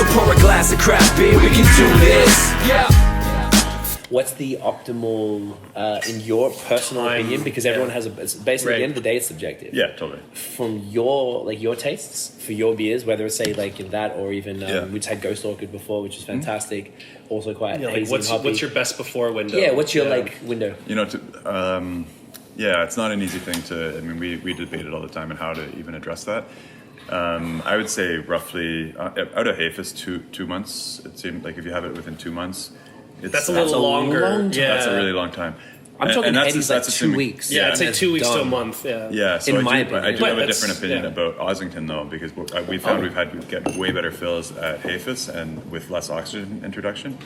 So pour a glass of craft beer, we can do this. Yeah. What's the optimal, in your personal opinion? Because everyone has it's basically at the end of the day, it's subjective. Yeah, totally. From your tastes for your beers, whether it's say like in that or even we just had Ghost Orchid before, which is fantastic. Also quite hazy and hoppy. What's your best before window? Yeah, what's your like window? You know, it's not an easy thing to. I mean, we debate it all the time and how to even address that. I would say roughly out of Hafis 2 months. It seemed like if you have it within 2 months. That's a little longer. That's a really long time. I'm talking that's like 2 weeks. Yeah, I'd say 2 weeks to a month. Yeah. Yeah. So In my I opinion. do have a different opinion about Ossington though, because we found we get way better fills at Hafis and with less oxygen introduction.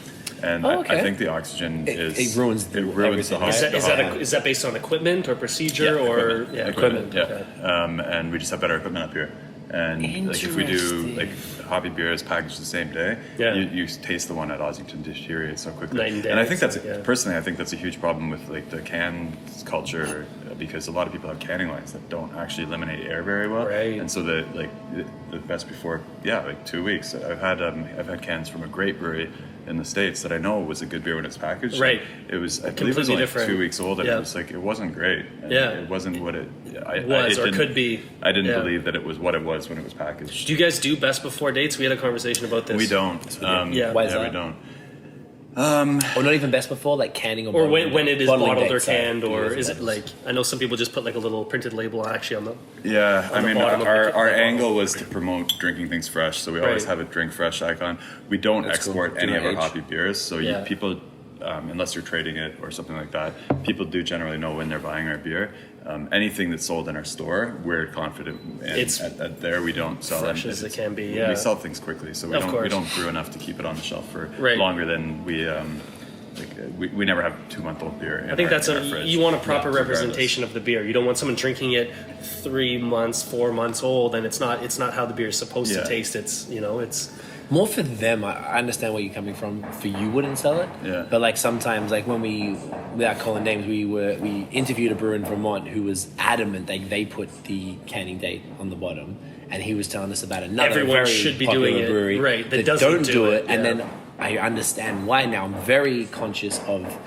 And I think the oxygen it ruins the hop. Is that based on equipment or procedure or equipment? Yeah. Okay. And we just have better equipment up here. And like if we do like hoppy beers packaged the same day, you taste the one at Ossington deteriorate so quickly. Night and day, and I think personally, I think that's a huge problem with like the can culture because a lot of people have canning lines that don't actually eliminate air very well. Right. And so the best before, like 2 weeks. I've had cans from a great brewery in the States that I know was a good beer when it's packaged. Right. It was, I believe it was only different. 2 weeks old and it was like, it wasn't great. And it wasn't what it could be. I didn't believe that it was what it was when it was packaged. Do you guys do best before dates? We had a conversation about this. We don't. Why is that? We don't. Or not even best before, like canning or when it is bottled or dates, canned, or is it like, I know some people just put like a little printed label actually on the our angle was to promote drinking things fresh, so we always have a drink fresh icon. We don't export any of our hoppy beers, so people, unless you're trading it or something like that, people do generally know when they're buying our beer. Anything that's sold in our store, we're confident. And there we don't sell them fresh as it can be. We sell things quickly, so we don't brew enough to keep it on the shelf for longer than we. We never have 2-month-old beer. I think you want a proper representation of the beer. You don't want someone drinking it 3 months, 4 months old, and it's not how the beer is supposed to taste. It's it's. More for them, I understand where you're coming from. For you, wouldn't sell it. Yeah. But like sometimes, like when we, without calling names, we interviewed a brewer in Vermont who was adamant that they put the canning date on the bottom, and he was telling us about another Everyone should be doing it, brewery right? That don't doesn't do it, and then I understand why now. I'm very conscious of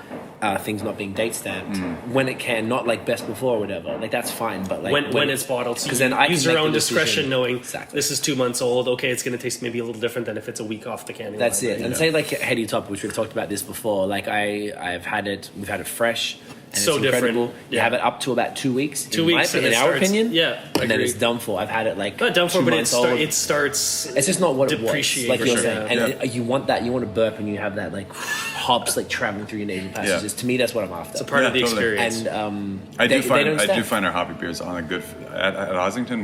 things not being date stamped when it can, not like best before or whatever. Like that's fine, but like when it's bottled, because then I use can your make own the decision. discretion, knowing Exactly. this is 2 months old. Okay, it's going to taste maybe a little different than if it's a week off the canning. That's line, it. right? And say like Heady Top, which we've talked about this before. Like we've had it fresh. And So it's incredible. different. You have it up to about 2 weeks. 2 weeks, in our opinion. Yeah, And then it's done for. I've had it like not done for, 2 but months old. it starts. It's just not what it was. depreciate, Like for you're sure. saying, and you want that. You want to burp, and you have that like hops like traveling through your nasal passages. To me, that's what I'm after. It's a part of the experience. And I do find our hoppy beers on a good. At Ossington,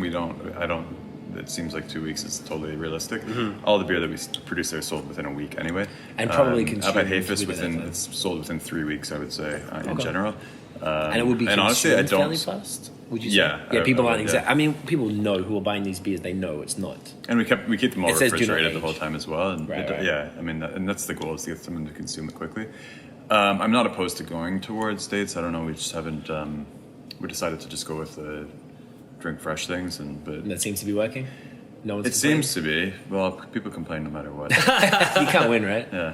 I don't. It seems like 2 weeks is totally realistic. All the beer that we produce there is sold within a week anyway. And probably I've had consumed Hafis it's sold within 3 weeks, I would say, in general. and it would be honestly, I don't. fairly fast. Would you say? Yeah, People aren't exactly. I mean, people know who are buying these beers. They know it's not. And we keep them all It says do not refrigerated the age. whole time as well. And Right. yeah, I mean, and that's the goal, is to get someone to consume it quickly. I'm not opposed to going towards dates. I don't know. We just haven't. We decided to just go with the drink fresh things, but And that seems to be working. No one's it seems to be. Well, people complain no matter what. you can't win, right? Yeah.